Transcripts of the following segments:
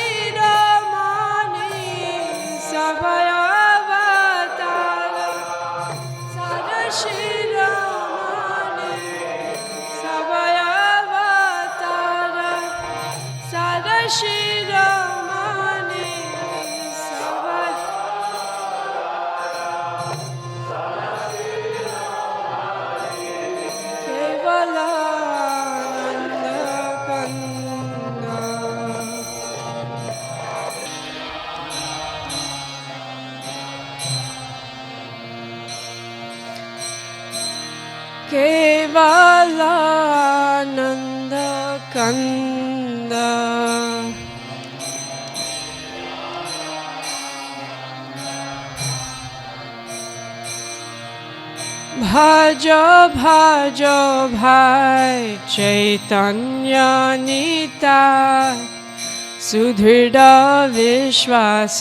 শিরোমণি সভয় অবতার সদ শিরোমণি সভয় অবতার সদ শিরোমণি সভয় কেবলানন্দ কন্দ কেবলানন্দ কন্দ ভজ ভজ ভাই চৈতন্য নিতাই সুদৃঢ় বিশ্বাস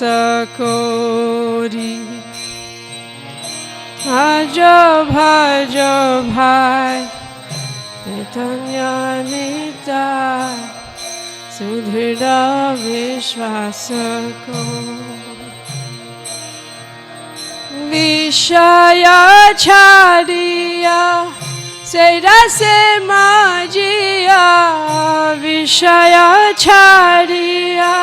করি ভজ ভজ ভাই চৈতন্য নিতাই সুদৃঢ় বিশ্বাস করি বিষয় ছাড়িয়া সেই রসে মাজিয়া বিষয় ছাড়িয়া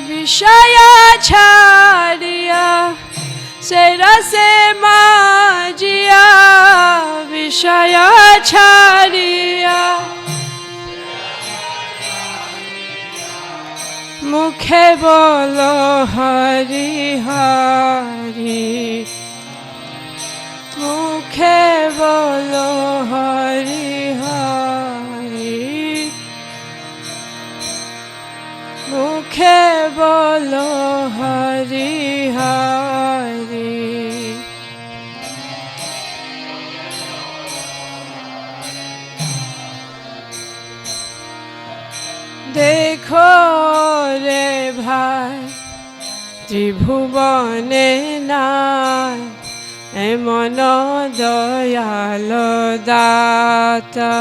বিষয় ছাড়িয়া সেই রসে মাজিয়া বিষয় ছাড়িয়া মুখে বলো হরি হরি মুখে বলো হরি হরি মুখে বলো হরি হরি দেখো রে ভাই ত্রিভুবনে নাই এমন দয়াল দাতা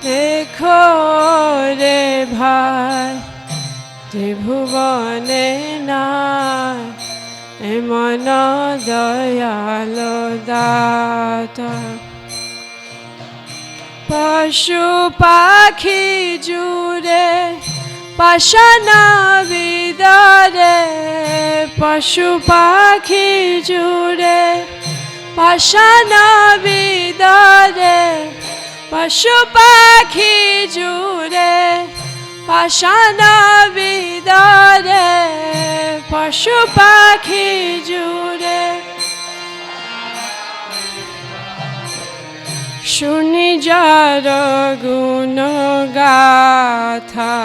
দেখো রে ভাই ত্রিভুবনে নাই এমন দয়াল দাতা পশু পাখি জুড়ে পাশানা বিদরে পশু পাখি জুড়ে পাশানা বিদরে পশু পাখি জুড়ে পাশানা বিদরে পশু পাখি জুড়ে শুনি যার গুণ গাথা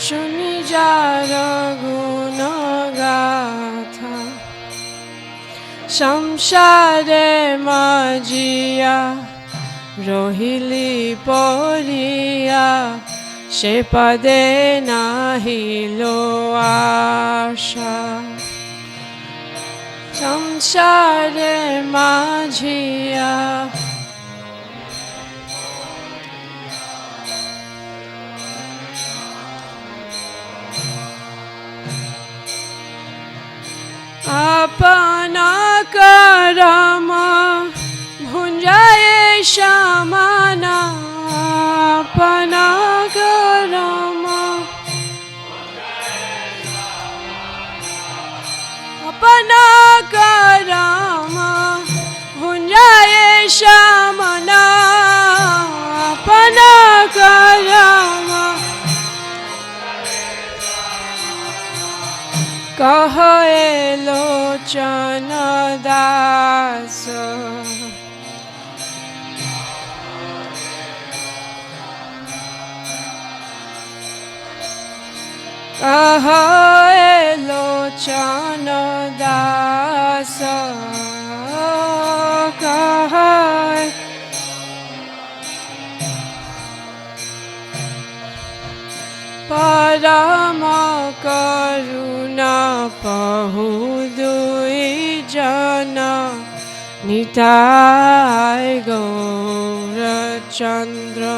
শুনি যার গুণ গাথা সংসারে মাজিয়া রহিলি পড়িয়া সে পদে নাহিল আশা সংসারে মাঝিয়া আপনা করম ভুঞ্জায়ে সমানা আপনা করম अपना करम भुंजाए श्यामना अपना करम कहे लोचन दास कहे लोचन दास कहे परम करुणा पहु दुई जन Nitai Gaura Chandra.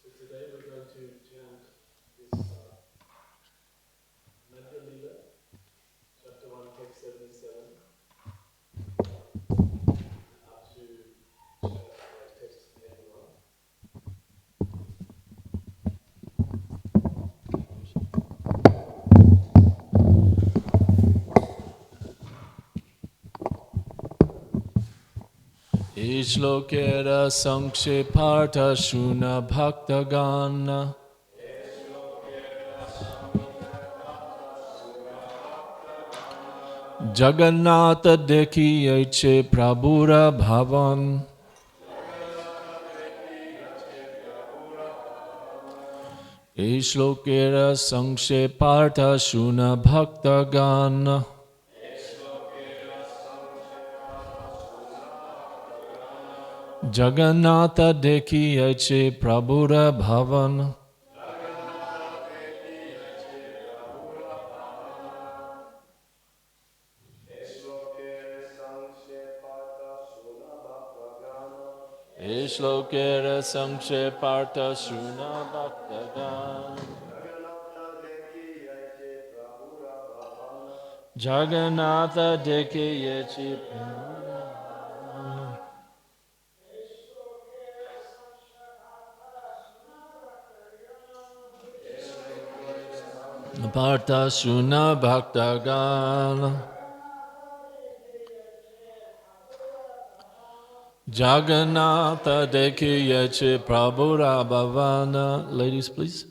So today we're going to chant this Madhya, chapter 1, text 77, up to text 81. Ishlokera Sanksheparta Shuna Bhaktagana Jagannatha Deki Yache Prabhura Bhavan Ishlokera Sanksheparta Shuna Bhaktagana Jagannatha Deki Yache Prabhura Bhavan Ishlokera Sanksheparta Shuna Bhaktagana Jagannatha Deki Yache Parta Shuna Bhaktagana Jagannatha Deki Yache Prabhura Bhavana. Ladies, please.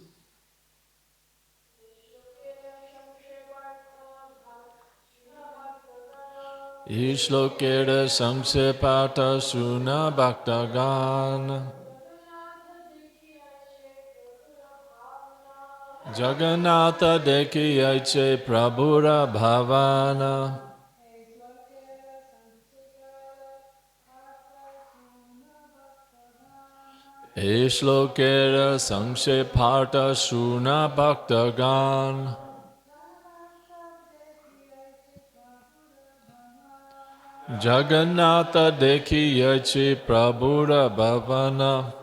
Ishlokera Samsepata Shuna Bhaktagana Jagannatha Deki Yache Prabhura Bhavana Ishlokera Samsepata Shuna Bhaktagana Jagannatha Deki Yache Prabhura Bhavana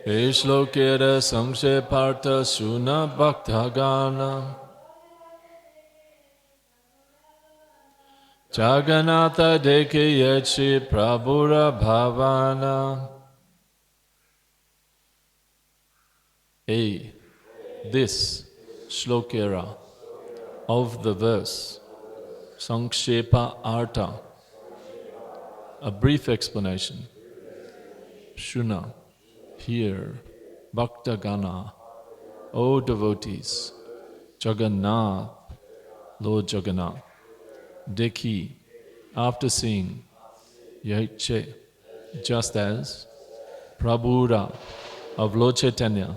Ishlokera Samsheparta Shuna Bhaktagana Jagannatha Deki Yache Prabhura Bhavana. This shlokera of the verse, Sankshepa Artha, a brief explanation. Shuna, hear, Bhaktagana, O devotees, Jagannath, Lord Jagannath, Deki, after seeing, Yache, just as, Prabhura, of Lord Chaitanya,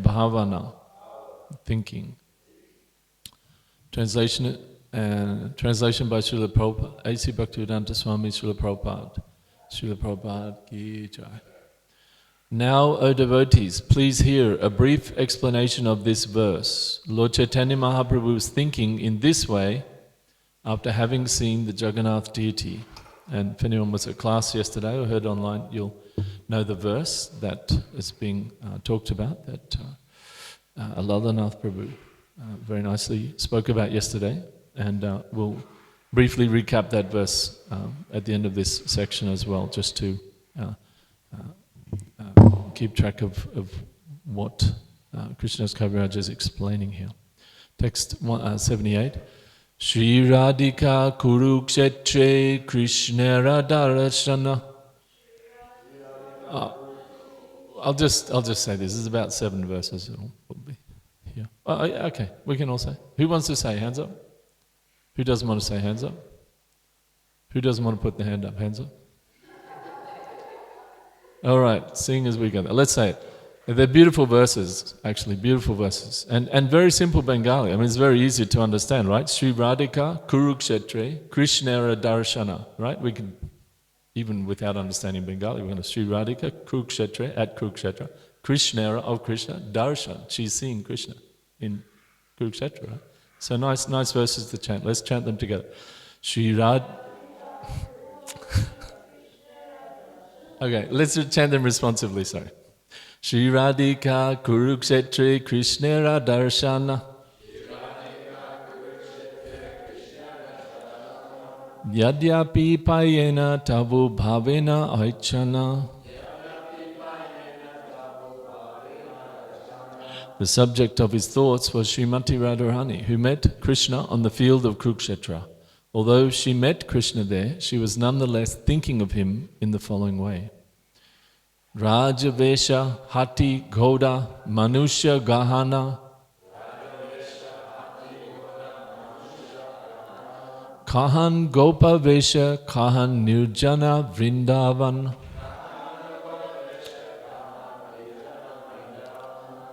Bhavana, thinking. Translation by Srila Prabhupada, A.C. Bhaktivedanta Swami Srila Prabhupada. Srila Prabhupada ki jai. Now, O devotees, please hear a brief explanation of this verse. Lord Chaitanya Mahaprabhu was thinking in this way after having seen the Jagannath deity. And if anyone was at class yesterday or heard online, you'll know the verse that is being talked about, that Alalanath Prabhu very nicely spoke about yesterday. And we'll briefly recap that verse at the end of this section as well, just to keep track of what Krishnadas Kaviraj is explaining here. Text 78. Shri Radhika Kurukshetre Krishna Radharashana. I'll just say this. This is about 7 verses. It'll be here. Okay, we can all say. Who wants to say? Hands up. Who doesn't want to say? Hands up. Who doesn't want to put their hand up? Hands up. All right, sing as we go. Let's say it. They're beautiful verses, actually, beautiful verses. And very simple Bengali. I mean, it's very easy to understand, right? Sri Radhika Kurukshetre Krishnera Darshana, right? We can, even without understanding Bengali, we're going to Sri Radhika Kurukshetre at Kurukshetra, Krishnera of Krishna, Darshan. She's seeing Krishna in Kurukshetra, right? So nice verses to chant. Let's chant them together. Sri Radhika. Okay, let's chant them responsively, sorry. Shri Radhika Kurukshetre Krishnera Darshana Yadyapi Payena Tavu Bhavena Aichana. The subject of his thoughts was Srimati Radharani, who met Krishna on the field of Kurukshetra. Although she met Krishna there, she was nonetheless thinking of him in the following way. Rajavesha Hati Ghoda Manusya Gahana Kahan Gopa Vesha Kahan Nirjana Vrindavan.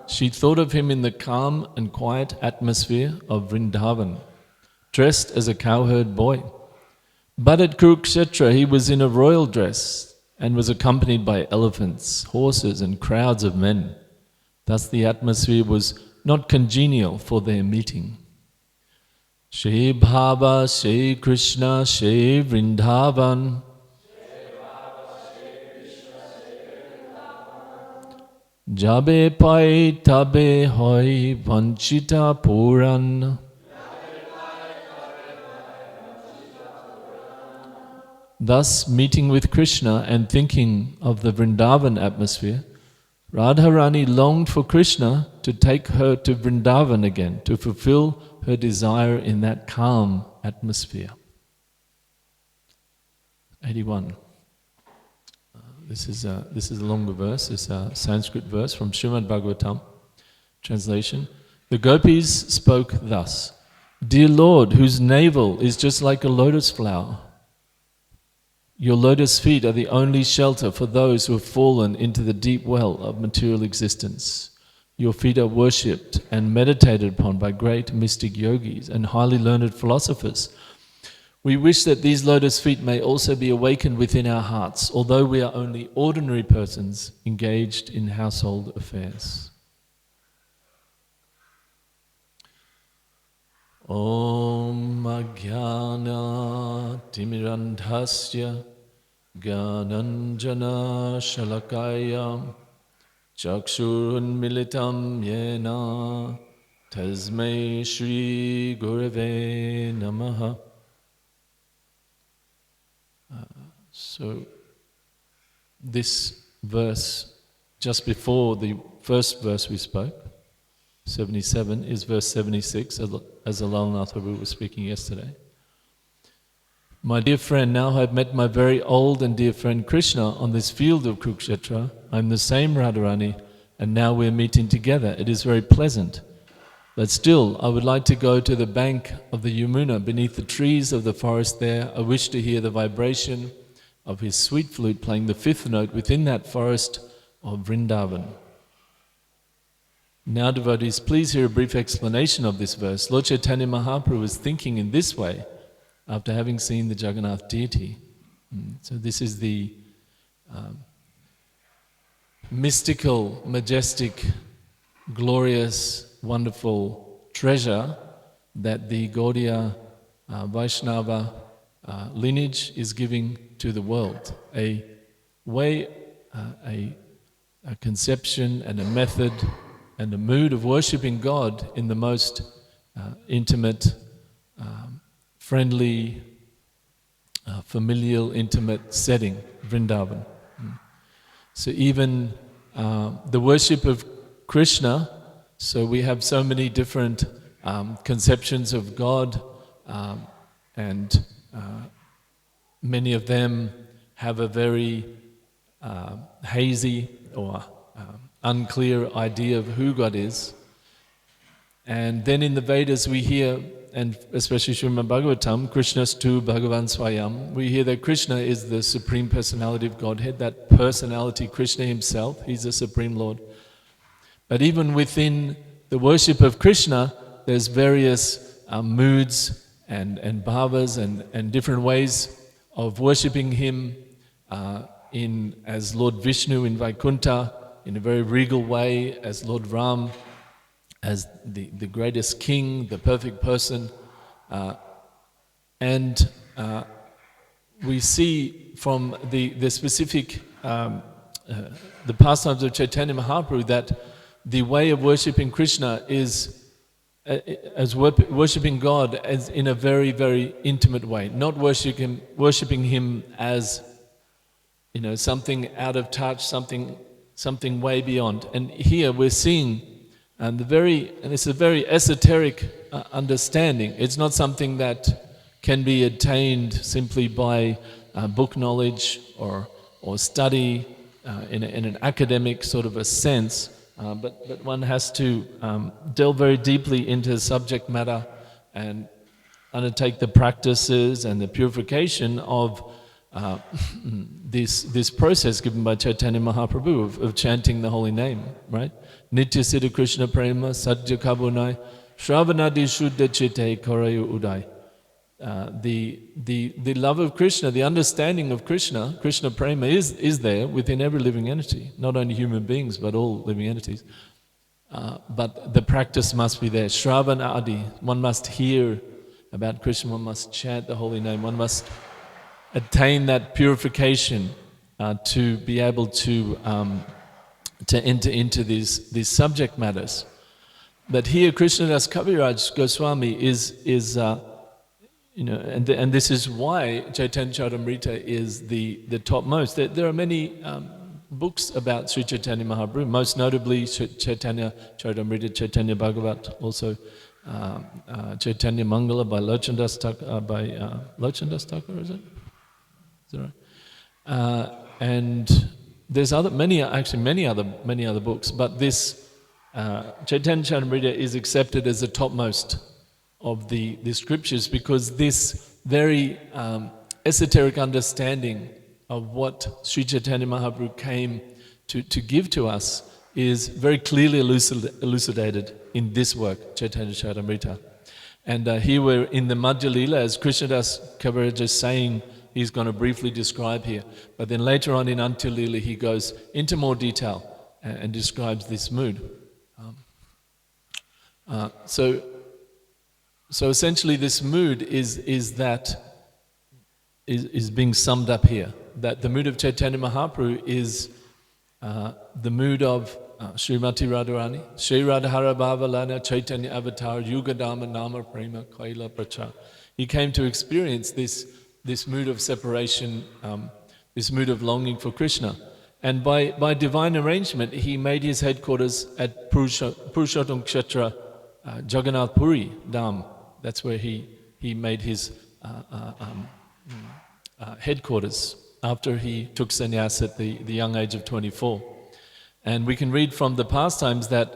She thought of him in the calm and quiet atmosphere of Vrindavan, dressed as a cowherd boy. But at Kurukshetra he was in a royal dress and was accompanied by elephants, horses and crowds of men. Thus the atmosphere was not congenial for their meeting. Shri Bhava, Shri Krishna, Shri Vrindavan. Jabe pai tabe hoi vanchita puran. Thus, meeting with Krishna and thinking of the Vrindavan atmosphere, Radharani longed for Krishna to take her to Vrindavan again, to fulfill her desire in that calm atmosphere. 81. This is a longer verse. It's a Sanskrit verse from Srimad Bhagavatam. Translation. The gopis spoke thus. Dear Lord, whose navel is just like a lotus flower, your lotus feet are the only shelter for those who have fallen into the deep well of material existence. Your feet are worshipped and meditated upon by great mystic yogis and highly learned philosophers. We wish that these lotus feet may also be awakened within our hearts, although we are only ordinary persons engaged in household affairs. Om Ajnana Timirandhasya Gananjana Shalakaya Chakshurun Militam Yena Tasmai Shri Gurave Namaha. So this verse, just before the first verse we spoke, 77, is verse 76, as Alalnath Prabhu was speaking yesterday. My dear friend, now I have met my very old and dear friend Krishna on this field of Kurukshetra. I am the same Radharani, and now we are meeting together. It is very pleasant. But still, I would like to go to the bank of the Yamuna, beneath the trees of the forest there. I wish to hear the vibration of his sweet flute playing the fifth note within that forest of Vrindavan. Now, devotees, please hear a brief explanation of this verse. Lord Chaitanya Mahaprabhu was thinking in this way after having seen the Jagannath deity. So this is the mystical, majestic, glorious, wonderful treasure that the Gaudiya Vaishnava lineage is giving to the world. A way, a conception and a method and a mood of worshipping God in the most intimate, friendly, familial, intimate setting, Vrindavan. So even the worship of Krishna, so we have so many different conceptions of God, and many of them have a very hazy or unclear idea of who God is. And then in the Vedas we hear and especially Srimad Bhagavatam, Krishnastu Bhagavan Swayam, we hear that Krishna is the Supreme Personality of Godhead, that personality, Krishna himself, he's the Supreme Lord. But even within the worship of Krishna, there's various moods and bhavas and different ways of worshipping him as Lord Vishnu in Vaikuntha, in a very regal way, as Lord Ram, as the greatest king, the perfect person. And we see from the specific, the pastimes of Chaitanya Mahaprabhu, that the way of worshipping Krishna is as worshipping God as in a very, very intimate way, not worshipping him as something out of touch, something way beyond. And here we're seeing and it's a very esoteric understanding. It's not something that can be attained simply by book knowledge or study in an academic sort of a sense, but one has to delve very deeply into subject matter and undertake the practices and the purification of this process given by Chaitanya Mahaprabhu of chanting the holy name, right? Nitya Siddha Krishna Prema Sadhya Kabunai Shravanadi Shuddha Chitte Korayu Udai. The love of Krishna, the understanding of Krishna Prema is there within every living entity, not only human beings but all living entities. But the practice must be there. Shravana Adi, one must hear about Krishna, one must chant the holy name, one must attain that purification to be able to enter into these subject matters. But here Krishnadas Kaviraj Goswami is and this is why Chaitanya Charitamrita is the topmost. There are many books about Sri Chaitanya Mahaprabhu, most notably Chaitanya Charitamrita, Chaitanya Bhagavat, also Chaitanya Mangala by Lochandas Thakur, is it? Is that right? And there's many other books, but this Chaitanya Charitamrita is accepted as the topmost of the scriptures because this very esoteric understanding of what Sri Chaitanya Mahaprabhu came to give to us is very clearly elucidated in this work, Chaitanya Charitamrita. And here we're in the Madhya Lila, as Krishnadas Kaviraj is saying, he's going to briefly describe here. But then later on in Antya Lila, he goes into more detail and describes this mood. So essentially this mood is being summed up here. That the mood of Chaitanya Mahaprabhu is the mood of Srimati Radharani, Shri Radhara Bhavalana Chaitanya Avatar Yugadama Nama Prema Kaila Pracha. He came to experience this mood of separation, this mood of longing for Krishna. And by divine arrangement, he made his headquarters at Purushottam Kshetra Jagannath Puri Dham. That's where he made his headquarters after he took sannyas at the young age of 24. And we can read from the pastimes that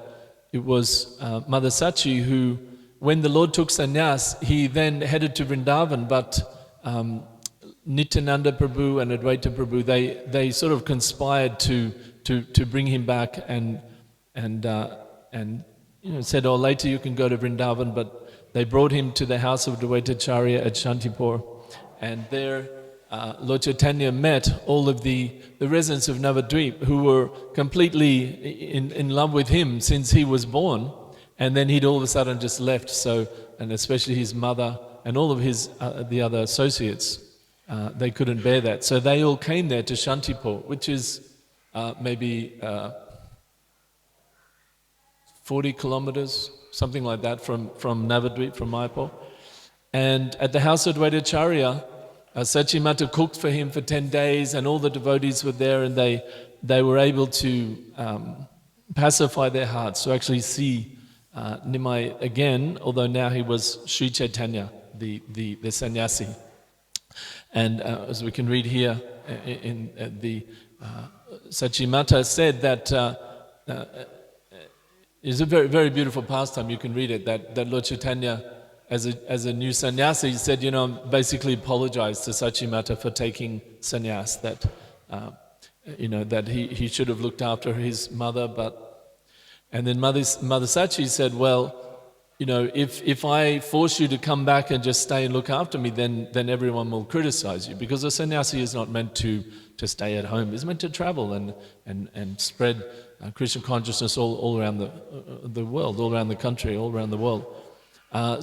it was Mother Sachi who, when the Lord took sannyas, he then headed to Vrindavan, but Nityananda Prabhu and Advaita Prabhu, they sort of conspired to bring him back and said, oh, later you can go to Vrindavan, but they brought him to the house of Dvaitacharya at Shantipur, and there Lord Chaitanya met all of the residents of Navadvip who were completely in love with him since he was born, and then he'd all of a sudden just left. So, and especially his mother and all of his the other associates, they couldn't bear that. So they all came there to Shantipur, which is maybe 40 kilometers, something like that, from Navadvip, from Mayapur. And at the house of Dvaitacharya, Sachimata cooked for him for 10 days, and all the devotees were there, and they were able to pacify their hearts, to actually see Nimai again, although now he was Sri Chaitanya, the sannyasi. And as we can read here, in the Sachimata said that it's a very, very beautiful pastime. You can read it, that Lord Chaitanya as a new sannyasi, he said, basically apologized to Sachimata for taking sannyas, that that he should have looked after his mother, and then Mother Sachi said, well, if I force you to come back and just stay and look after me, then everyone will criticize you, because a sannyasi is not meant to stay at home. It's meant to travel and spread Krishna consciousness all around the world, all around the country, all around the world.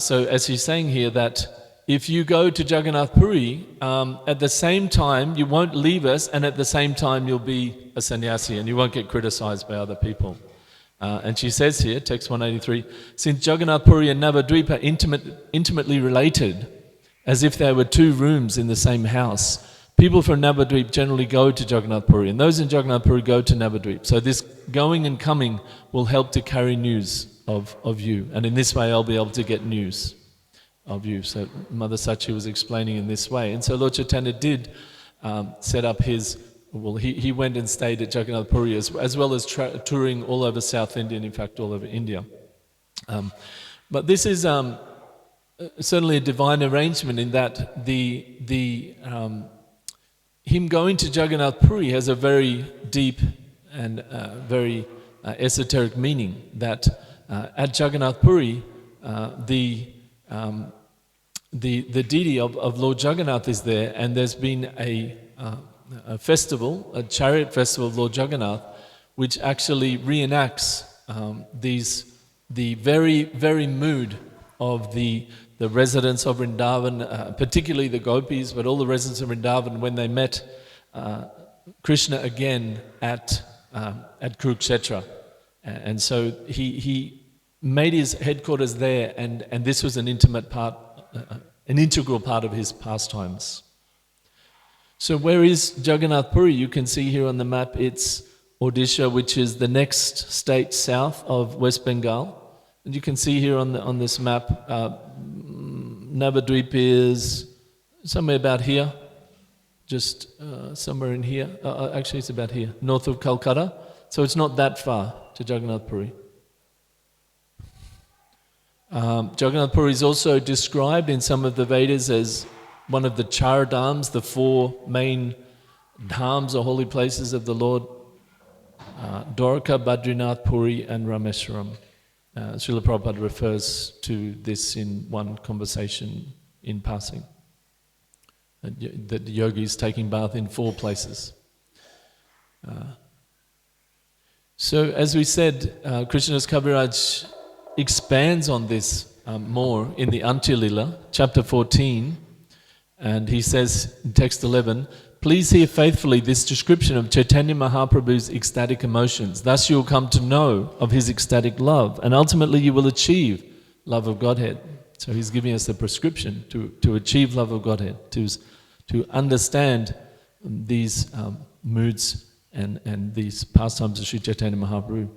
So as he's saying here, that if you go to Jagannath Puri, at the same time you won't leave us, and at the same time you'll be a sannyasi and you won't get criticized by other people. And she says here, text 183, since Jagannath Puri and Navadvipa are intimately related, as if they were two rooms in the same house, people from Navadvip generally go to Jagannath Puri, and those in Jagannath Puri go to Navadvip. So this going and coming will help to carry news of you, and in this way I'll be able to get news of you. So Mother Sachi was explaining in this way. And so Lord Chaitanya did set up his, he went and stayed at Jagannath Puri as well as touring all over South India, and in fact all over India. But this is certainly a divine arrangement, in that him going to Jagannath Puri has a very deep and very esoteric meaning, that at Jagannath Puri, the deity of Lord Jagannath is there, and there's been a festival, a chariot festival of Lord Jagannath, which actually reenacts the very mood of the residents of Vrindavan, particularly the gopis, but all the residents of Vrindavan, when they met Krishna again at Kurukshetra. And so he made his headquarters there, and this was an intimate part, an integral part of his pastimes. So where is Jagannath Puri? You can see here on the map, it's Odisha, which is the next state south of West Bengal. And you can see here on this map, Navadvip is somewhere about here, just somewhere in here. Actually, it's about here, north of Calcutta. So it's not that far to Jagannath Puri. Jagannath Puri is also described in some of the Vedas as one of the Char Dhams, the four main dhams or holy places of the Lord: Dwarka, Badrinath, Puri, and Rameshwaram. Srila Prabhupada refers to this in one conversation in passing, that the yogi is taking bath in four places. So as we said, Krishnadas Kaviraj expands on this more in the Antya Lila, chapter 14, and he says in text 11, please hear faithfully this description of Chaitanya Mahaprabhu's ecstatic emotions. Thus you will come to know of his ecstatic love, and ultimately you will achieve love of Godhead. So he's giving us the prescription to achieve love of Godhead, to understand these moods and these pastimes of Sri Chaitanya Mahaprabhu.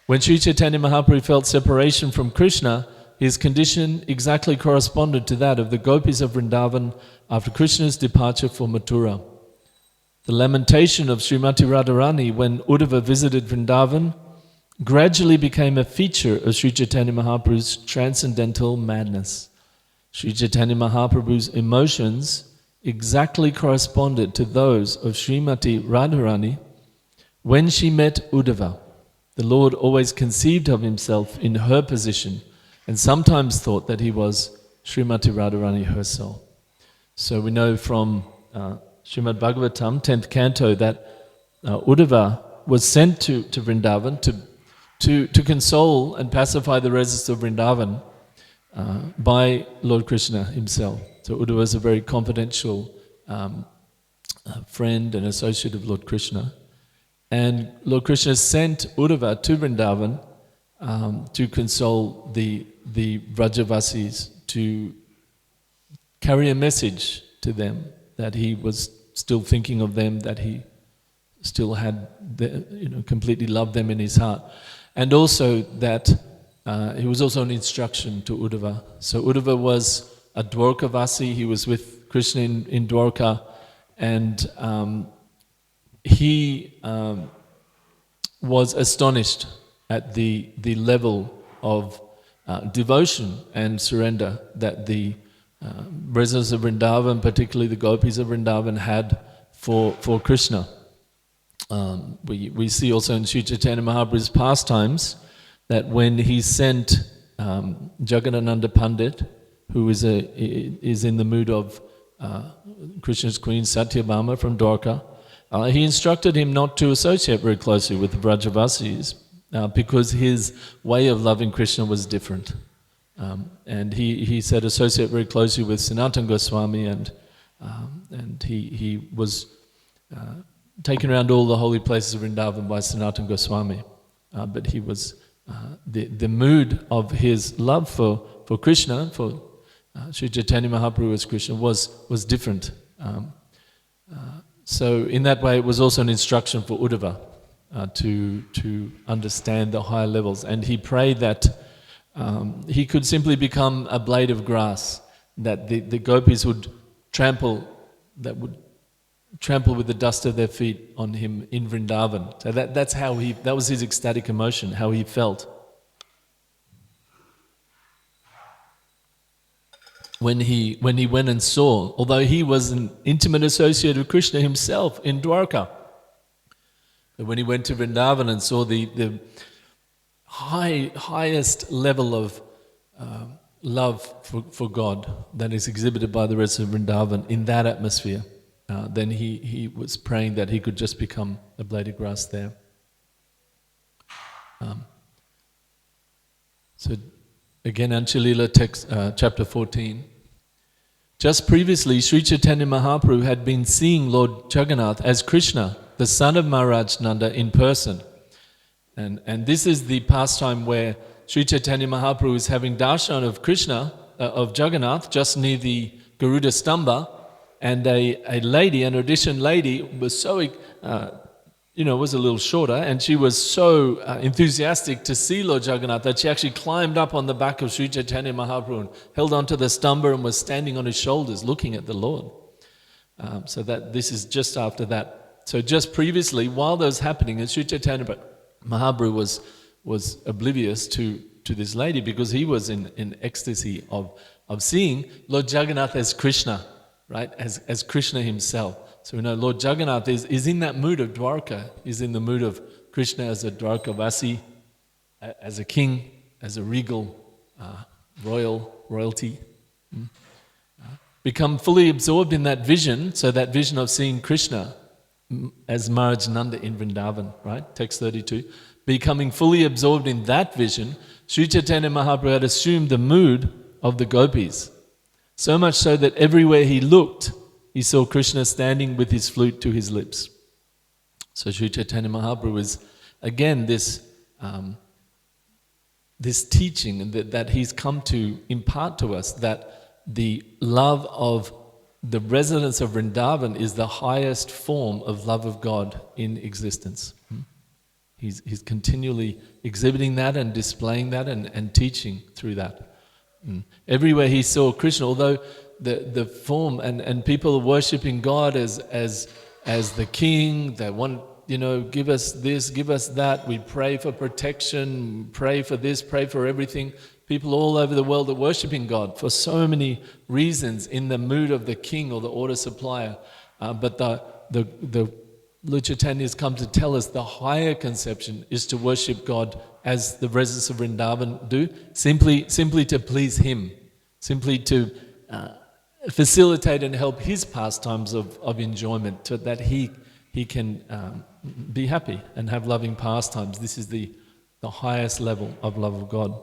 When Sri Chaitanya Mahaprabhu felt separation from Krishna, his condition exactly corresponded to that of the gopis of Vrindavan after Krishna's departure for Mathura. The lamentation of Srimati Radharani when Uddhava visited Vrindavan gradually became a feature of Sri Chaitanya Mahaprabhu's transcendental madness. Sri Chaitanya Mahaprabhu's emotions exactly corresponded to those of Srimati Radharani when she met Uddhava. The Lord always conceived of himself in her position and sometimes thought that he was Srimati Radharani herself. So we know from Srimad Bhagavatam, 10th canto, that Uddhava was sent to Vrindavan to console and pacify the residents of Vrindavan by Lord Krishna himself. So Uddhava was a very confidential friend and associate of Lord Krishna. And Lord Krishna sent Uddhava to Vrindavan to console the Vrajavasis, to carry a message to them that he was still thinking of them, that he still had, completely loved them in his heart. And also that he was also an instruction to Uddhava. So Uddhava was a Dwarkavasi, he was with Krishna in Dwarka, and he was astonished at the level of devotion and surrender that the residents of Vrindavan, particularly the gopis of Vrindavan, had for Krishna. We see also in Sri Chaitanya Mahaprabhu's pastimes that when he sent Jagadananda Pandit, who is in the mood of Krishna's queen Satyabhama from Dwarka, he instructed him not to associate very closely with the Vrajavasis because his way of loving Krishna was different. And he said associate very closely with Sanatana Goswami, and he was taken around all the holy places of Vrindavan by Sanatana Goswami. But he was the mood of his love for Krishna, for Sri Chaitanya Mahaprabhu as Krishna, was different. So in that way, it was also an instruction for Uddhava to understand the higher levels. And he prayed that he could simply become a blade of grass, that the gopis would trample with the dust of their feet on him in Vrindavan. So that was his ecstatic emotion, how he felt. When he went and saw, although he was an intimate associate of Krishna himself in Dwarka, but when he went to Vrindavan and saw the highest level of love for God that is exhibited by the rest of Vrindavan in that atmosphere, then he was praying that he could just become a blade of grass there. So again, Anchilila text, chapter 14. Just previously, Sri Chaitanya Mahaprabhu had been seeing Lord Jagannath as Krishna, the son of Maharaj Nanda, in person. And this is the pastime where Sri Chaitanya Mahaprabhu is having darshan of Krishna, of Jagannath, just near the Garuda Stamba, and a lady, an audition lady, was so, was a little shorter, and she was so enthusiastic to see Lord Jagannath that she actually climbed up on the back of Sri Chaitanya Mahaprabhu and held onto the stamba and was standing on his shoulders looking at the Lord. So that this is just after that. So just previously, while that was happening, and Sri Chaitanya Mahaprabhu was oblivious to this lady because he was in ecstasy of seeing Lord Jagannath as Krishna, right? As Krishna himself. So we know Lord Jagannath is in that mood of Dwarka, is in the mood of Krishna as a Dwarkavasi, as a king, as a regal royalty. Become fully absorbed in that vision, so that vision of seeing Krishna as Maharaj Nanda in Vrindavan, right? Text 32. Becoming fully absorbed in that vision, Sri Chaitanya Mahaprabhu had assumed the mood of the gopis. So much so that everywhere he looked, he saw Krishna standing with his flute to his lips. So Sri Chaitanya Mahaprabhu is, again, this teaching that he's come to impart to us, that the love of the residents of Vrindavan is the highest form of love of God in existence. He's continually exhibiting that and displaying that and teaching through that. Everywhere he saw Krishna, although the form and people are worshipping God as the king, they want, give us this, give us that, we pray for protection, pray for this, pray for everything. People all over the world are worshipping God for so many reasons in the mood of the king or the order supplier. But the Lord Chaitanya has come to tell us the higher conception is to worship God as the residents of Vrindavan do, simply to please Him, simply to facilitate and help His pastimes of enjoyment, so that He can be happy and have loving pastimes. This is the highest level of love of God.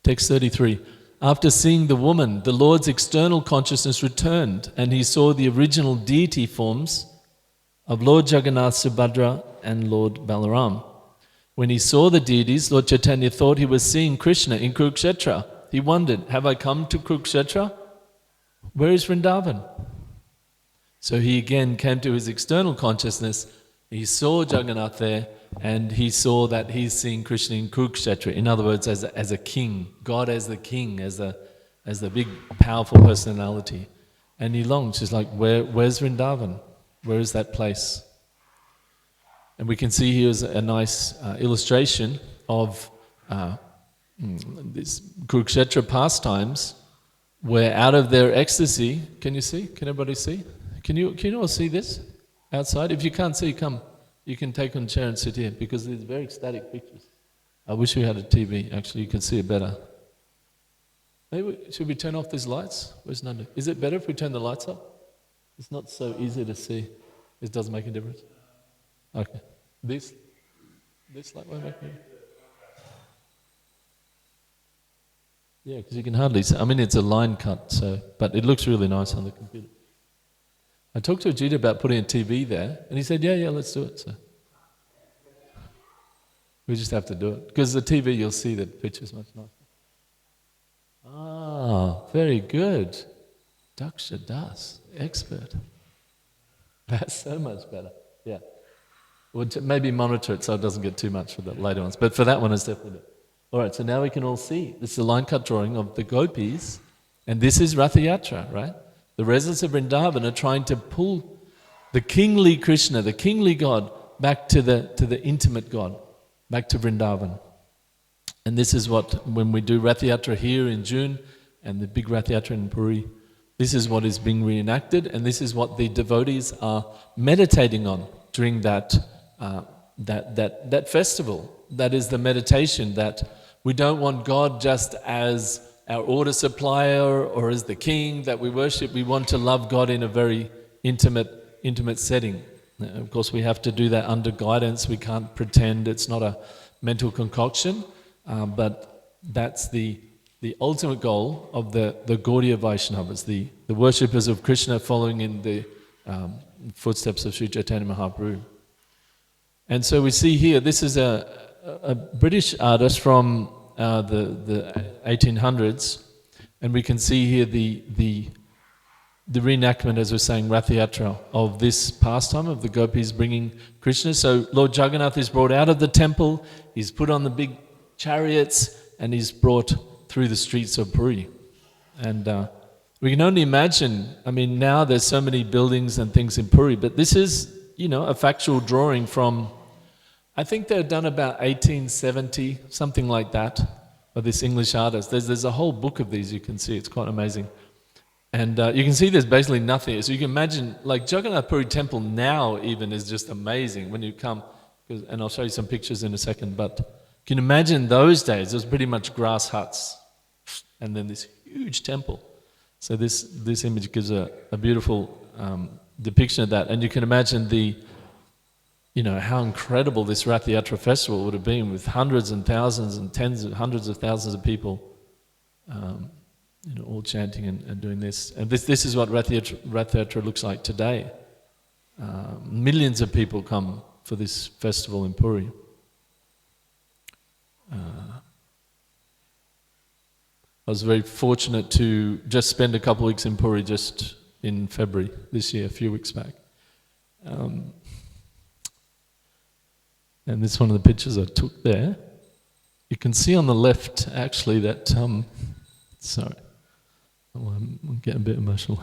Text 33. After seeing the woman, the Lord's external consciousness returned, and he saw the original deity forms of Lord Jagannath, Subhadra, and Lord Balaram. When he saw the deities, Lord Chaitanya thought he was seeing Krishna in Kurukshetra. He wondered, have I come to Kurukshetra? Where is Vrindavan? So he again came to his external consciousness. He saw Jagannath there, and he saw that he's seeing Krishna in Kurukshetra. In other words, as a king, God as the king, as the big, powerful personality. And he longs. He's like, where's Vrindavan? Where is that place? And we can see here a nice illustration of these Kurukshetra pastimes, where out of their ecstasy, can you see? Can everybody see? Can you all see this outside? If you can't see, come. You can take on a chair and sit here, because these are very ecstatic pictures. I wish we had a TV, actually, you can see it better. Should we turn off these lights? Where's Nanda? Is it better if we turn the lights up? It's not so easy to see. It does make a difference. Okay. This light won't make a difference. Yeah, because you can hardly see. I mean, it's a line cut, so, but it looks really nice on the computer. I talked to Ajita about putting a TV there, and he said, yeah, let's do it. So we just have to do it. Because the TV, you'll see the picture's much nicer. Ah, very good. Daksha Das, expert. That's so much better. Yeah. Well, maybe monitor it so it doesn't get too much for the later ones. But for that one, it's definitely good. All right, so now we can all see. This is a line cut drawing of the gopis, and this is Ratha Yatra, right? The residents of Vrindavan are trying to pull the kingly Krishna, the kingly God, back to the intimate God, back to Vrindavan. And this is what, when we do Ratha Yatra here in June, and the big Ratha Yatra in Puri, this is what is being reenacted, and this is what the devotees are meditating on during that festival. That is the meditation, that we don't want God just as our order supplier or as the king that we worship. We want to love God in a very intimate setting. Of course, we have to do that under guidance. We can't pretend. It's not a mental concoction, but that's the ultimate goal of the Gaudiya Vaishnavas, the worshippers of Krishna following in the footsteps of Sri Caitanya Mahaprabhu. And so we see here, this is a British artist from the 1800s, and we can see here the reenactment, as we're saying, Ratha Yatra, of this pastime of the gopis bringing Krishna. So Lord Jagannath is brought out of the temple, he's put on the big chariots, and he's brought through the streets of Puri. And we can only imagine, I mean, now there's so many buildings and things in Puri, but this is, a factual drawing from, I think they're done about 1870, something like that, by this English artist. There's a whole book of these you can see, it's quite amazing. And you can see there's basically nothing. So you can imagine, like Jagannath Puri Temple now even is just amazing when you come, and I'll show you some pictures in a second, but you can imagine those days, it was pretty much grass huts, and then this huge temple. So this image gives a beautiful depiction of that, and you can imagine how incredible this Ratha Yatra festival would have been, with hundreds and thousands and hundreds of thousands of people, all chanting and doing this. And this is what Ratha Yatra looks like today. Millions of people come for this festival in Puri. I was very fortunate to just spend a couple of weeks in Puri just in February this year, a few weeks back. And this is one of the pictures I took there. You can see on the left, actually, that... sorry, I'm getting a bit emotional.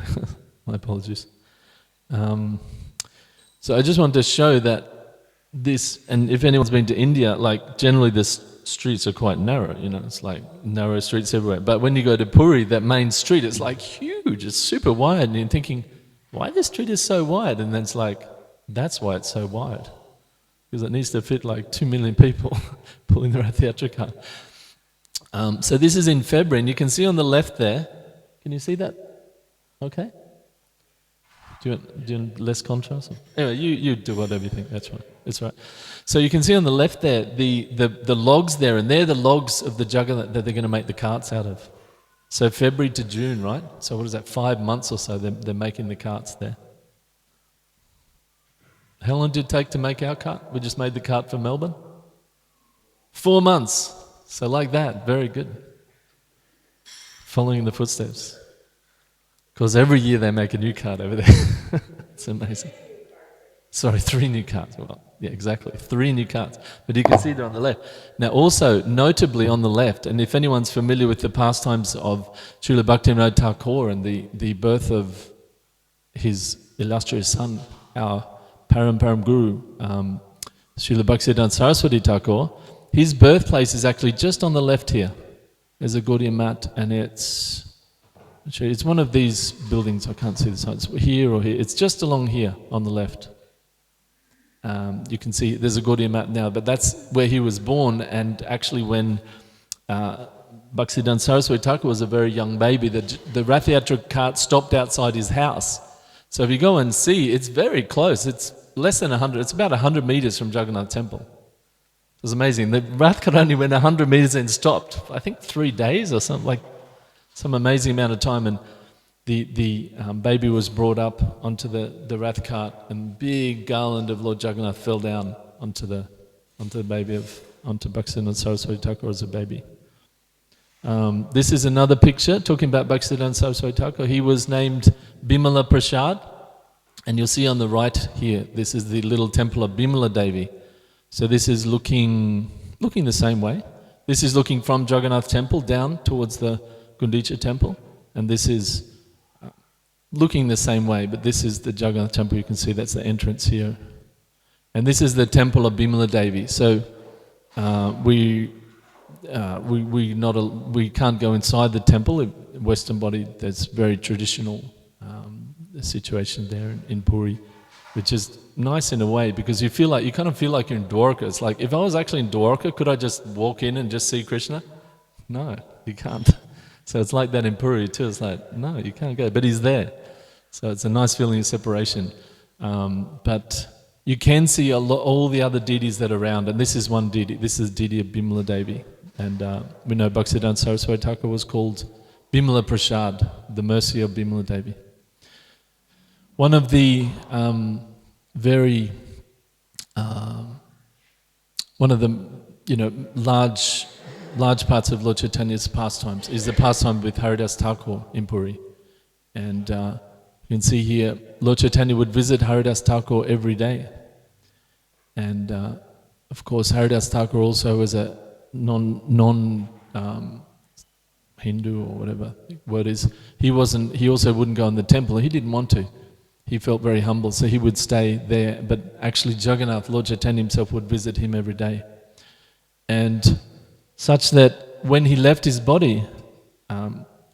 My apologies. So I just wanted to show that this, and if anyone's been to India, like generally the streets are quite narrow, it's like narrow streets everywhere. But when you go to Puri, that main street is like huge, it's super wide, and you're thinking, why this street is so wide? And then it's like, that's why it's so wide. Because it needs to fit like 2 million people pulling the Ratha Yatra cart. So this is in February, and you can see on the left there, can you see that? Okay? Do you want less contrast? Anyway, you do whatever you think, that's right. It's right. So you can see on the left there, the logs there, and they're the logs of the Jagannath that they're going to make the carts out of. So February to June, right? So what is that, 5 months or so they're making the carts there. How long did it take to make our cart? We just made the cart for Melbourne? 4 months. So like that, very good. Following in the footsteps. Because every year they make a new cart over there. It's amazing. Sorry, 3 new carts. Well, yeah, exactly. 3 new carts. But you can see it on the left. Now also, notably on the left, and if anyone's familiar with the pastimes of Srila Bhaktivinoda Thakur and the birth of his illustrious son, our Param Guru, Srila Bhaktisiddhanta Saraswati Thakur, his birthplace is actually just on the left here. There's a Gaudiya mat, and it's one of these buildings. I can't see the side. It's here or here. It's just along here on the left. You can see there's a Gaudiya mat now, but that's where he was born. And actually, when Bhaktisiddhanta Saraswati Thakur was a very young baby, the Rath Yatra cart stopped outside his house. So if you go and see, it's very close. It's less than 100. It's about 100 meters from Jagannath Temple. It was amazing. The Rath cart only went 100 meters and stopped. I think 3 days or something, like some amazing amount of time. And the baby was brought up onto the Rath cart, and big garland of Lord Jagannath fell down onto the baby onto Bhaktisiddhanta Saraswati Thakur as a baby. This is another picture talking about Bhaktisiddhanta Saraswati Thakur. He was named Bimala Prasad, and you'll see on the right here, this is the little temple of Bimala Devi. So this is looking the same way. This is looking from Jagannath Temple down towards the Gundicha Temple, and this is looking the same way, but this is the Jagannath Temple. You can see that's the entrance here. And this is the temple of Bimala Devi. So we can't go inside the temple. Western body, there's very traditional situation there in Puri, which is nice in a way, because you kind of feel like you're in Dwarka. It's like, if I was actually in Dwarka, could I just walk in and just see Krishna? No, you can't. So it's like that in Puri too. It's like, no, you can't go, but he's there. So it's a nice feeling of separation. But you can see all the other deities that are around, and this is one deity. This is deity of Bimala Devi. And we know Bhaktisiddhanta Saraswati Thakur was called Bimala Prasad, the mercy of Bimala Devi. One of the large parts of Lord Chaitanya's pastimes is the pastime with Haridas Thakur in Puri. And you can see here, Lord Chaitanya would visit Haridas Thakur every day. And of course, Haridas Thakur also was a non-Hindu or whatever the word is. He also wouldn't go in the temple. He didn't want to. He felt very humble, so he would stay there. But actually Jagannath, Lord Chaitanya himself, would visit him every day. And such that when he left his body,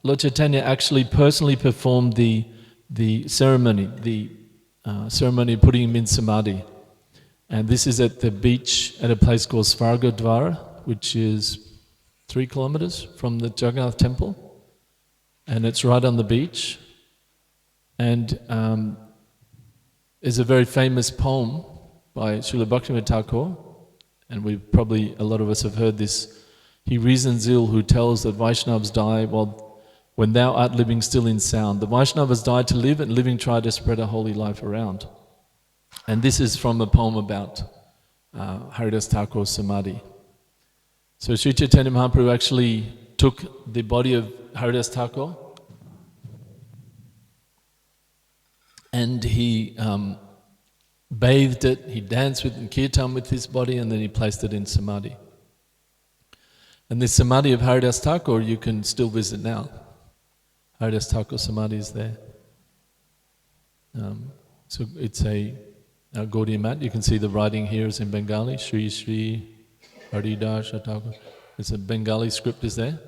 Lord Chaitanya actually personally performed the ceremony, ceremony of putting him in samadhi. And this is at the beach at a place called Svargadvara, which is 3 kilometers from the Jagannath Temple. And it's right on the beach. And there's a very famous poem by Srila Bhaktivinoda Thakur, and a lot of us have heard this. He reasons ill who tells that Vaishnavas die when thou art living still in sound. The Vaishnavas died to live, and living try to spread a holy life around. And this is from a poem about Haridas Thakur's Samadhi. So Sri Chaitanya Mahaprabhu actually took the body of Haridas Thakur and he bathed it, he danced with and kirtan with his body, and then he placed it in Samadhi. And this Samadhi of Haridas Thakur you can still visit now. Haridas Thakur Samadhi is there. So it's a Gaudiya mat. You can see the writing here is in Bengali, Shri Shri Haridas Thakur. It's a Bengali script is there.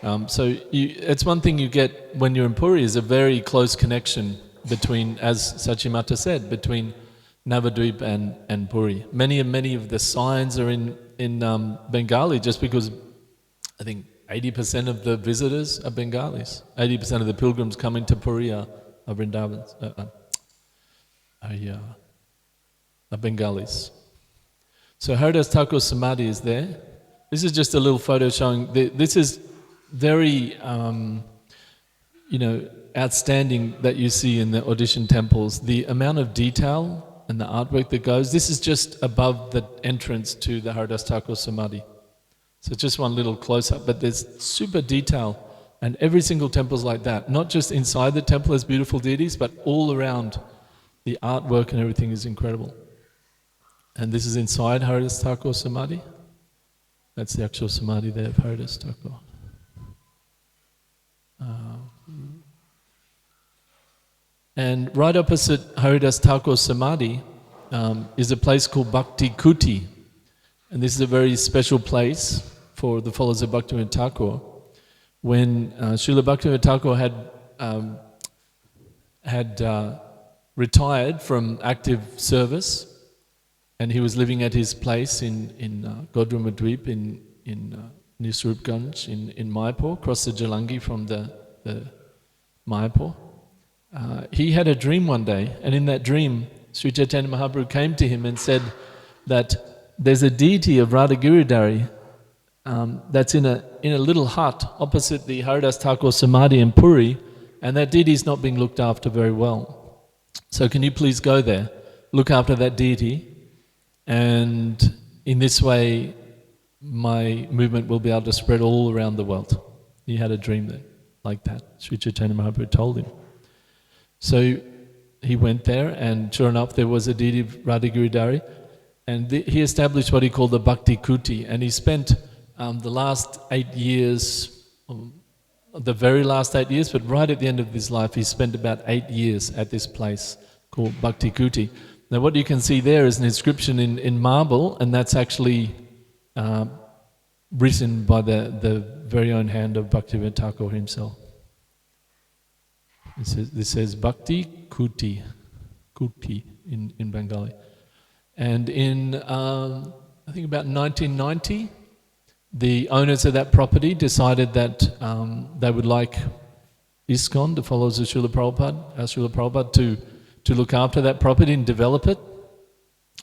It's one thing you get when you're in Puri is a very close connection between, as Sachimata said, between Navadvip and Puri. Many of the signs are in Bengali just because I think 80% of the visitors are Bengalis. 80% of the pilgrims coming to Puri are Vrindavans, are Bengalis. So Haridas Thakur's Samadhi is there. This is just a little photo showing, this is very, outstanding that you see in the audition temples. The amount of detail and the artwork that goes, this is just above the entrance to the Haridas Thakur Samadhi. So just one little close-up, but there's super detail, and every single temple is like that. Not just inside the temple as beautiful deities, but all around. The artwork and everything is incredible. And this is inside Haridas Thakur Samadhi. That's the actual Samadhi there of Haridas Thakur. And right opposite Haridas Thakur Samadhi is a place called Bhakti Kuti. And this is a very special place for the followers of Bhaktivinoda Thakur. when Srila Bhaktivinoda Thakur had retired from active service, and he was living at his place in Godrumadweep in near Surupganj in Mayapur, across the Jalangi from the Mayapur. He had a dream one day, and in that dream, Sri Chaitanya Mahaprabhu came to him and said that there's a deity of Radha Giridhari that's in a little hut opposite the Haridas Thakur Samadhi in Puri, and that deity is not being looked after very well. So can you please go there, look after that deity, and in this way my movement will be able to spread all around the world. He had a dream that, like that. Sri Chaitanya Mahaprabhu told him. So he went there, and sure enough there was a deity of Radha Giridhari, and he established what he called the Bhakti Kuti, and he spent the last 8 years, the very last 8 years, but right at the end of his life, he spent about 8 years at this place called Bhakti Kuti. Now what you can see there is an inscription in marble, and that's actually written by the very own hand of Bhaktivinoda Thakur himself. This says Bhakti Kuti in Bengali. And in, I think about 1990, the owners of that property decided that they would like ISKCON, the followers of Srila Prabhupada, to look after that property and develop it.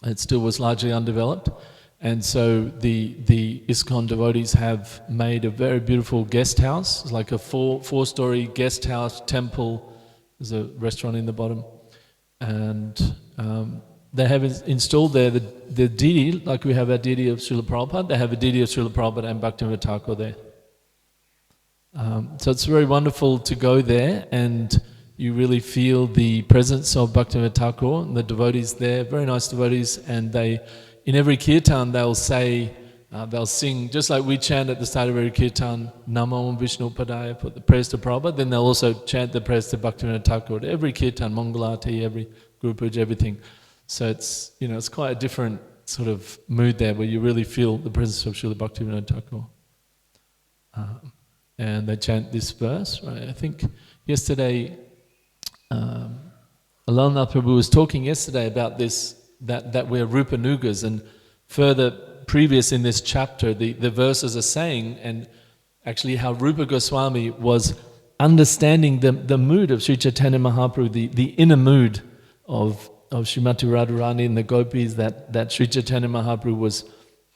It still was largely undeveloped. And so the ISKCON devotees have made a very beautiful guest house. It's like a four-story guest house, temple. There's a restaurant in the bottom. And they have installed there the deity, like we have a deity of Srila Prabhupada, they have a deity of Srila Prabhupada and Bhaktivinoda Thakur there. So it's very wonderful to go there, and you really feel the presence of Bhaktivinoda Thakur and the devotees there, very nice devotees, and they, in every kirtan they'll say, they'll sing, just like we chant at the start of every kirtan, Namo Vishnu Padaya, put the prayers to Prabhupada, then they'll also chant the prayers to Bhaktivinoda Thakur, every kirtan, Mangalati, every Guru Puja, everything. So it's, it's quite a different sort of mood there where you really feel the presence of Srila Bhaktivinoda Thakur. And they chant this verse, right? I think yesterday, Alalnath Prabhu was talking yesterday about this, that we're Rupanugas, and further previous in this chapter, the verses are saying, and actually how Rupa Goswami was understanding the mood of Sri Chaitanya Mahaprabhu, the inner mood of Srimati Radharani and the gopis that Sri Chaitanya Mahaprabhu was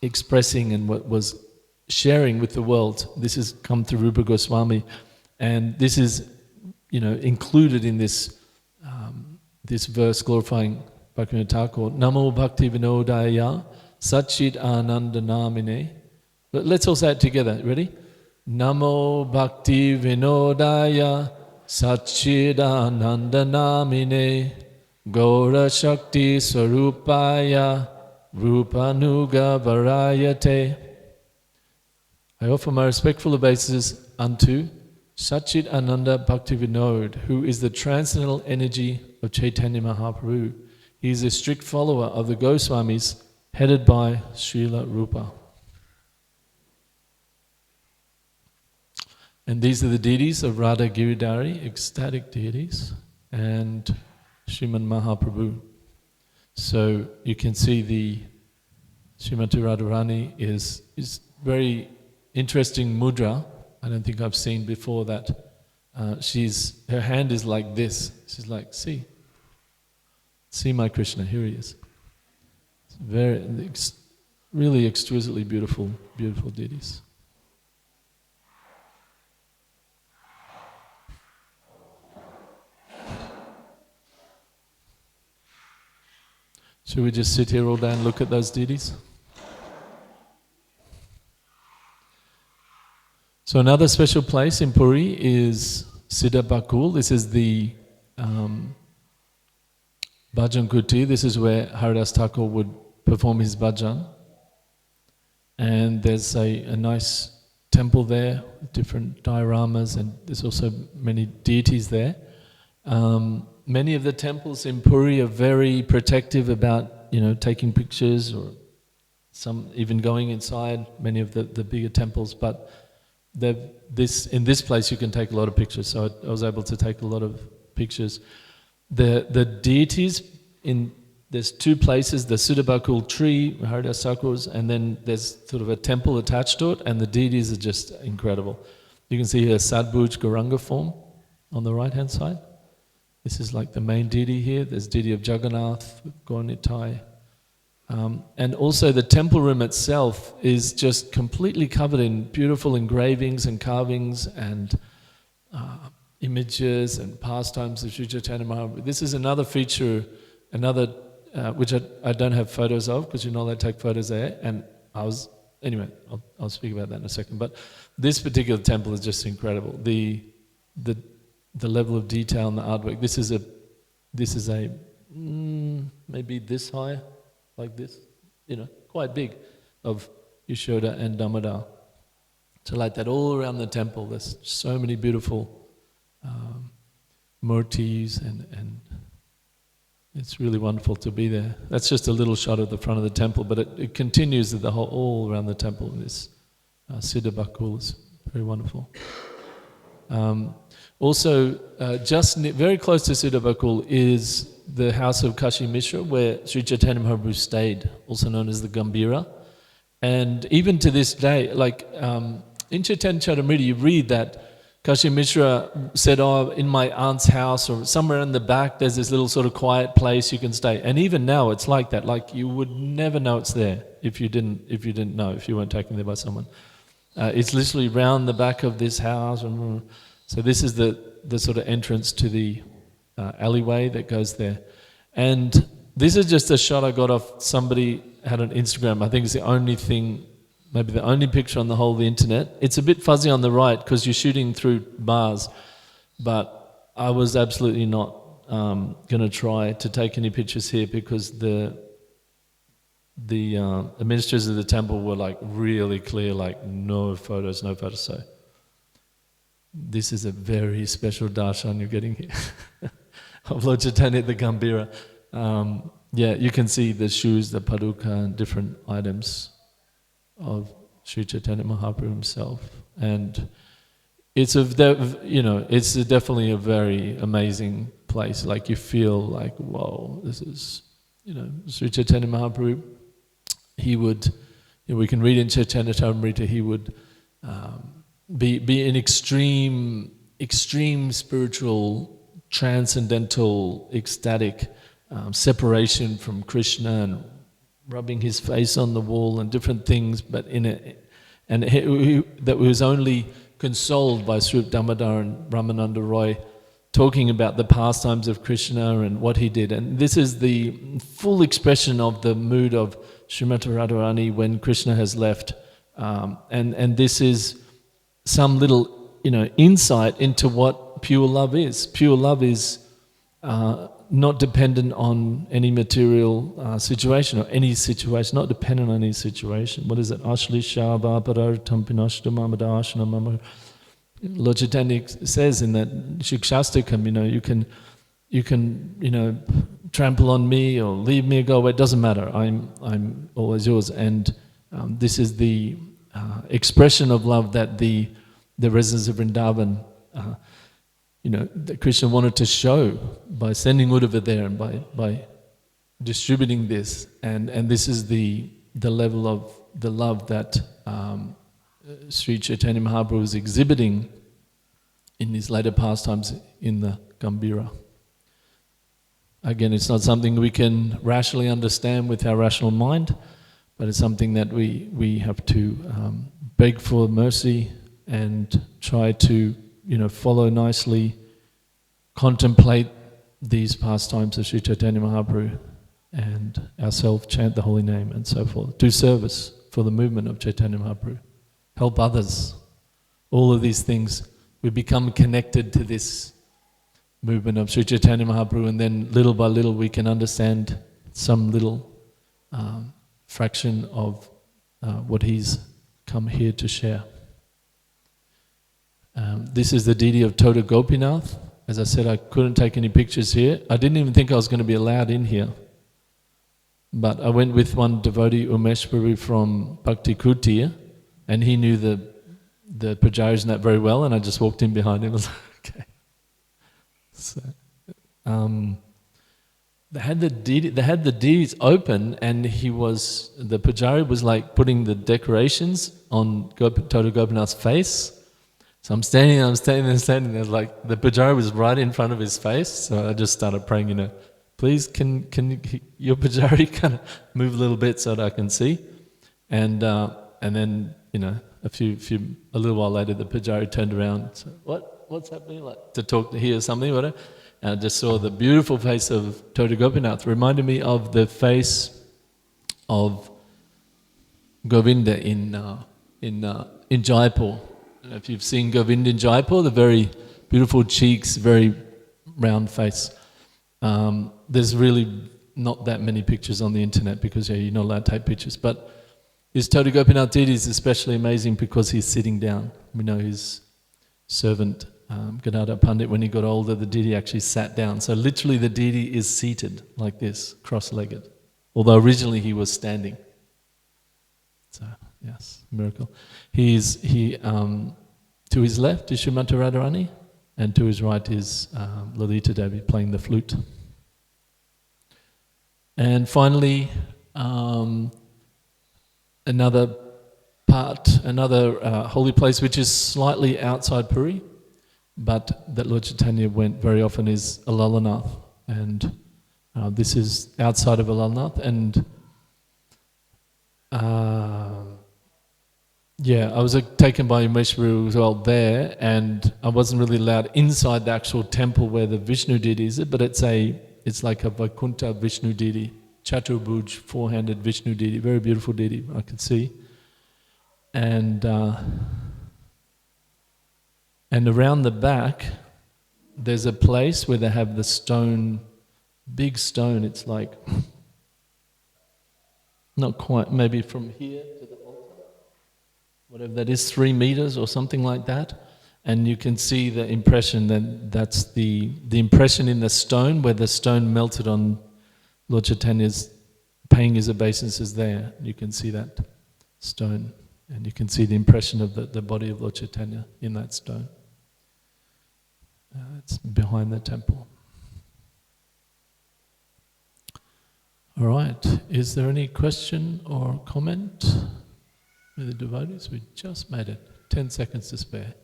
expressing and was sharing with the world. This has come through Rupa Goswami, and this is, included in this this verse glorifying Bhaktivinoda Thakur. Namo Bhakti Vinodaya Satchit Ananda Namine. Let's all say it together. Ready? Namo Bhakti Vinodaya Satchit Ananda Namine Gaura Shakti Swarupaya Rupanuga Varayate. I offer my respectful obeisances unto Satchit Ananda Bhaktivinod, who is the transcendental energy of Chaitanya Mahaprabhu. He is a strict follower of the Goswamis, headed by Srila Rupa. And these are the deities of Radha Giridhari, ecstatic deities, and Sriman Mahaprabhu. So you can see the Srimati Radharani is very interesting mudra. I don't think I've seen before that. Her hand is like this. She's like, see my Krishna, here he is. It's really exquisitely beautiful deities. Should we just sit here all day and look at those deities? So another special place in Puri is Siddha Bakul. This is the Bhajan Kuti. This is where Haridas Thakur would perform his bhajan. And there's a nice temple there, with different dioramas, and there's also many deities there. Many of the temples in Puri are very protective about, taking pictures, or some even going inside many of the bigger temples. But in this place you can take a lot of pictures, so I was able to take a lot of pictures. The deities there's two places, the Siddhabakul tree, Haridas Sakurs, and then there's sort of a temple attached to it, and the deities are just incredible. You can see here Sadbhuj Gauranga form on the right hand side. This is like the main deity here. There's deity of Jagannath, Gaurnitai. And also the temple room itself is just completely covered in beautiful engravings and carvings and images and pastimes of Sri Chaitanya Mahaprabhu. This is another feature, which I don't have photos of, because you're not allowed to take photos there. And anyway, I'll speak about that in a second. But this particular temple is just incredible. The level of detail in the artwork. This is a maybe this high, like this, quite big, of Yashoda and Damodar. So like that all around the temple, there's so many beautiful murtis, and it's really wonderful to be there. That's just a little shot of the front of the temple, but it continues all around the temple. This Siddhabakul is very wonderful. Also, very close to Siddhabakul is the house of Kashi Mishra, where Sri Chaitanya Mahaprabhu stayed, also known as the Gambhira. And even to this day, like in Chaitanya Caritamrita, you read that Kashi Mishra said, in my aunt's house or somewhere in the back, there's this little sort of quiet place you can stay. And even now, it's like that. Like you would never know it's there if you didn't know, if you weren't taken there by someone. It's literally round the back of this house. So this is the sort of entrance to the alleyway that goes there. And this is just a shot I got off somebody had on Instagram. I think it's the only thing, maybe the only picture on the whole of the internet. It's a bit fuzzy on the right because you're shooting through bars, but I was absolutely not going to try to take any pictures here because the administrators of the temple were like really clear, like no photos. So this is a very special darshan you're getting here of Lord Chaitanya the Gambhira. You can see the shoes, the paduka, and different items of Sri Chaitanya Mahaprabhu himself, and it's definitely a very amazing place. Like you feel like, whoa, this is Sri Chaitanya Mahaprabhu. He would, we can read in Caitanya Caritamrita, he would be in extreme spiritual, transcendental, ecstatic separation from Krishna and rubbing his face on the wall and different things, but that was only consoled by Swarup Damodar and Ramananda Roy talking about the pastimes of Krishna and what he did. And this is the full expression of the mood of Srimati Radharani when Krishna has left. And this is some little insight into what pure love is. Pure love is not dependent on any material situation or any situation, not dependent on any situation. What is it? Ashlisha vaparartam pinashtamamadaashana mama. Lord Chaitanya says in that Shikshastakam, you can trample on me or leave me or go away. It doesn't matter. I'm always yours. And this is the expression of love that the residents of Vrindavan, that Krishna wanted to show by sending Uddhava there and by distributing this. And this is the level of the love that Sri Chaitanya Mahaprabhu is exhibiting in his later pastimes in the Gambhira. Again, it's not something we can rationally understand with our rational mind, but it's something that we have to beg for mercy and try to follow nicely, contemplate these pastimes of Sri Chaitanya Mahaprabhu, and ourselves chant the holy name and so forth. Do service for the movement of Chaitanya Mahaprabhu. Help others. All of these things, we become connected to this movement of Sri Chaitanya Mahaprabhu, and then little by little we can understand some little fraction of what he's come here to share. This is the deity of Tota Gopinath. As I said, I couldn't take any pictures here. I didn't even think I was going to be allowed in here. But I went with one devotee, Umesh Prabhu from Bhakti Kutir, and he knew the pujaris not very well, and I just walked in behind him. I was like, okay. So, they had the deities open, and the pujari was like putting the decorations on Total Gopinath's face. So I'm standing there, like the pujari was right in front of his face. So I just started praying, please can your pujari kind of move a little bit so that I can see, and then a little while later the pujari turned around. So, what's happening? Like to hear something, whatever. And I just saw the beautiful face of Total Gopinath. Reminded me of the face of Govinda in Jaipur. I don't know if you've seen Govinda in Jaipur, the very beautiful cheeks, very round face. There's really not that many pictures on the internet because you're not allowed to take pictures. But his Total Gopinath deity is especially amazing because he's sitting down. We know his servant Gadadhar Pandit, when he got older, the deity actually sat down. So literally the deity is seated like this, cross-legged. Although originally he was standing. So, yes, miracle. To his left is Srimati Radharani, and to his right is Lalita Devi playing the flute. And finally, another holy place which is slightly outside Puri, but that Lord Chaitanya went very often, is Alalanath, and this is outside of Alalanath, and I was taken by Umeshwari as well there, and I wasn't really allowed inside the actual temple where the Vishnu deity is, but it's like a Vaikuntha Vishnu deity, Chaturbhuj, four-handed Vishnu deity, very beautiful deity I could see. And around the back, there's a place where they have the stone, big stone. It's like, not quite, maybe from here to the altar, whatever that is, 3 meters or something like that. And you can see the impression, that's the impression in the stone, where the stone melted on Lord Chaitanya's, paying his obeisances there. You can see that stone. And you can see the impression of the body of Lord Chaitanya in that stone. It's behind the temple. All right, is there any question or comment with the devotees? We just made it. 10 seconds to spare.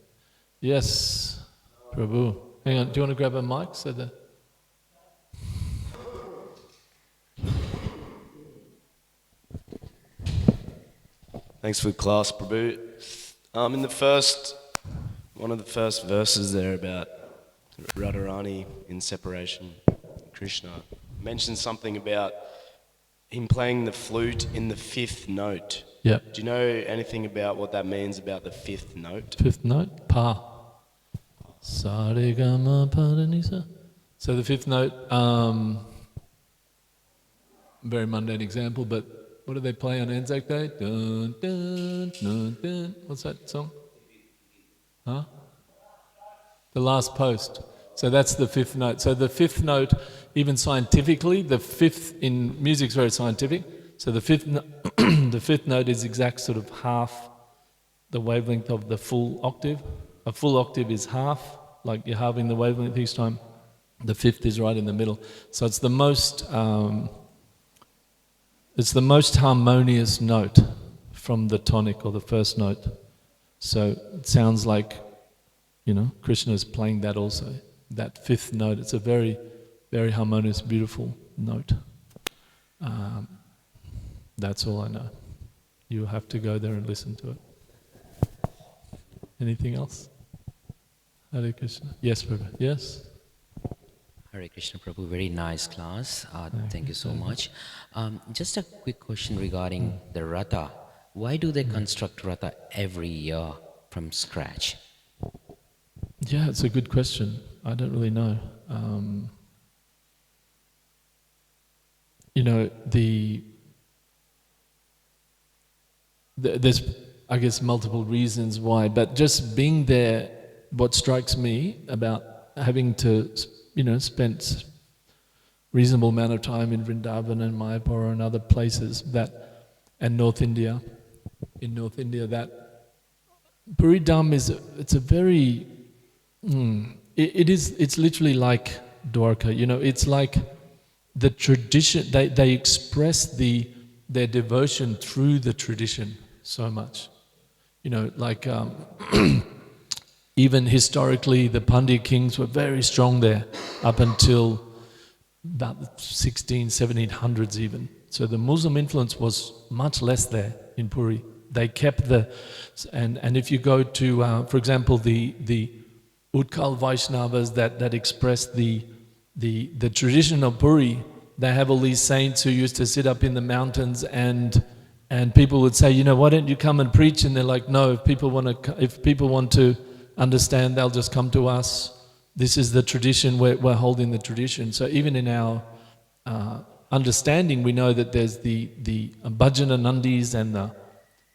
Yes, Prabhu. Hang on, do you want to grab a mic so that... Thanks for the class, Prabhu. One of the first verses there about Radharani in separation, Krishna, mentions something about him playing the flute in the 5th note. Yeah. Do you know anything about what that means about the 5th note? 5th note? Pa. Sa re ga ma pa da ni sa. So the 5th note, very mundane example, but what do they play on Anzac Day? Dun, dun, dun, dun. What's that song? Huh? The last post. So that's the 5th note. So the 5th note, even scientifically, the 5th in music's very scientific. So the 5th, the 5th note is exact sort of half the wavelength of the full octave. A full octave is half, like you're halving the wavelength each time. The 5th is right in the middle. So it's the most harmonious note from the tonic or the first note. So it sounds like, Krishna is playing that also. That 5th note, it's a very, very harmonious, beautiful note. That's all I know. You have to go there and listen to it. Anything else? Hare Krishna. Yes, Prabhu. Yes? Hare Krishna Prabhu, very nice class. Thank you so much. Just a quick question regarding the Ratha. Why do they construct Ratha every year from scratch? Yeah, it's a good question. I don't really know. There's, I guess, multiple reasons why, but just being there, what strikes me about having to, spent reasonable amount of time in Vrindavan and Mayapur and other places and in North India, that Puri Dham it's a very, it's literally like Dwarka, it's like the tradition, they express their devotion through the tradition so much. Like even historically, the Pandya kings were very strong there up until about the 1700s even. So the Muslim influence was much less there in Puri. They kept and if you go to, for example, the Utkal Vaishnavas that express the tradition of Puri, they have all these saints who used to sit up in the mountains and people would say, why don't you come and preach? And they're like, no, if people want to understand, they'll just come to us. This is the tradition, we're holding the tradition. So even in our understanding, we know that there's the Bhajana Nandis and the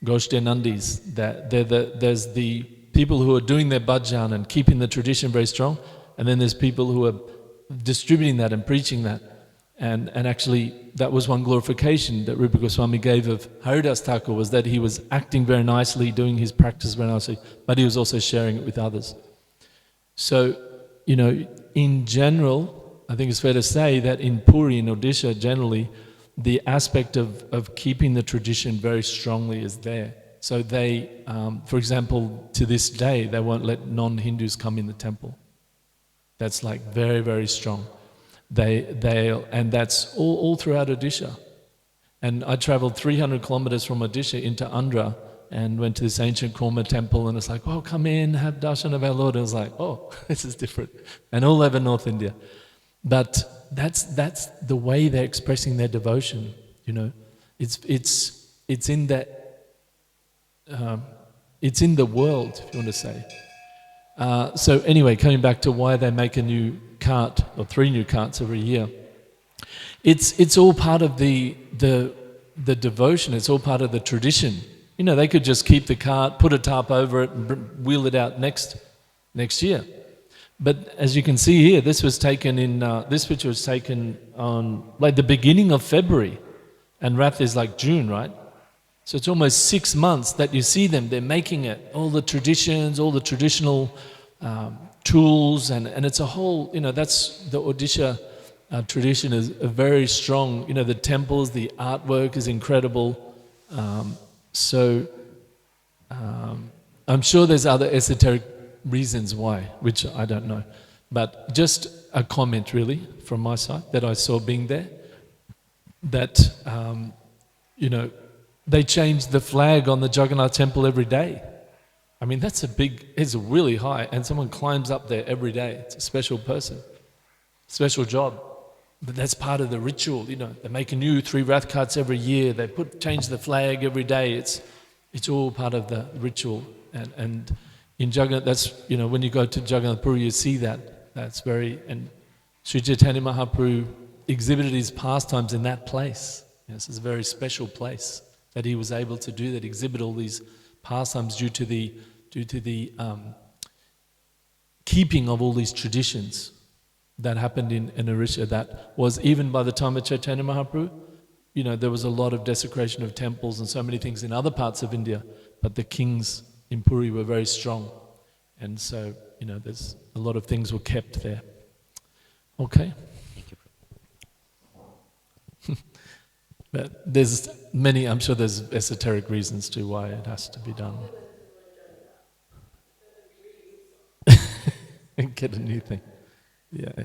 Goshte Nandis, that there's the people who are doing their bhajan and keeping the tradition very strong, and then there's people who are distributing that and preaching that. And actually, that was one glorification that Rupa Goswami gave of Haridas Thakur, was that he was acting very nicely, doing his practice very nicely, but he was also sharing it with others. So, in general, I think it's fair to say that in Puri, in Odisha, generally, the aspect of keeping the tradition very strongly is there. So they, for example, to this day, they won't let non-Hindus come in the temple. That's like very, very strong. And that's all throughout Odisha. And I traveled 300 kilometers from Odisha into Andhra and went to this ancient Kurma temple, and it's like, oh, come in, have darshan of our Lord. And I was like, oh, this is different. And all over North India. But that's the way they're expressing their devotion, It's in that, it's in the world, if you want to say. So anyway, coming back to why they make a new cart, or 3 new carts every year. It's all part of the devotion, it's all part of the tradition. They could just keep the cart, put a tarp over it, and wheel it out next year. But as you can see here, this was taken this picture was taken on like the beginning of February, and Rath is like June, right? So it's almost 6 months that you see them. They're making it, all the traditions, all the traditional tools, and it's a whole, that's the Odisha tradition is very strong. The temples, the artwork is incredible. So I'm sure there's other esoteric reasons why, which I don't know. But just a comment really from my side that I saw being there, that, they change the flag on the Jagannath temple every day. I mean, it's really high, and someone climbs up there every day. It's a special person, special job. But that's part of the ritual, They make a new 3 Rath carts every year. They change the flag every day. It's all part of the ritual. And in Jagannath, that's, when you go to Jagannath Puri, you see that. That's and Sri Caitanya Mahaprabhu exhibited his pastimes in that place. This is a very special place that he was able to do that, exhibit all these pastimes due to the keeping of all these traditions that happened in Odisha. That was, even by the time of Chaitanya Mahaprabhu, there was a lot of desecration of temples and so many things in other parts of India, but the kings in Puri were very strong. And so, there's a lot of things were kept there. Okay? Thank you. But I'm sure there's esoteric reasons to why it has to be done. And get a new thing. Yeah.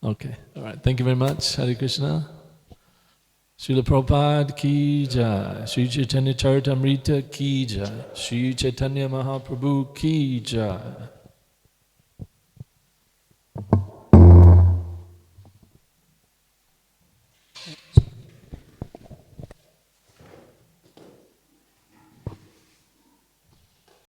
Okay. All right. Thank you very much. Hare Krishna. Srila Prabhupada ki jai. Sri Chaitanya Caritamrita ki jai. Sri Chaitanya Mahaprabhu ki jai.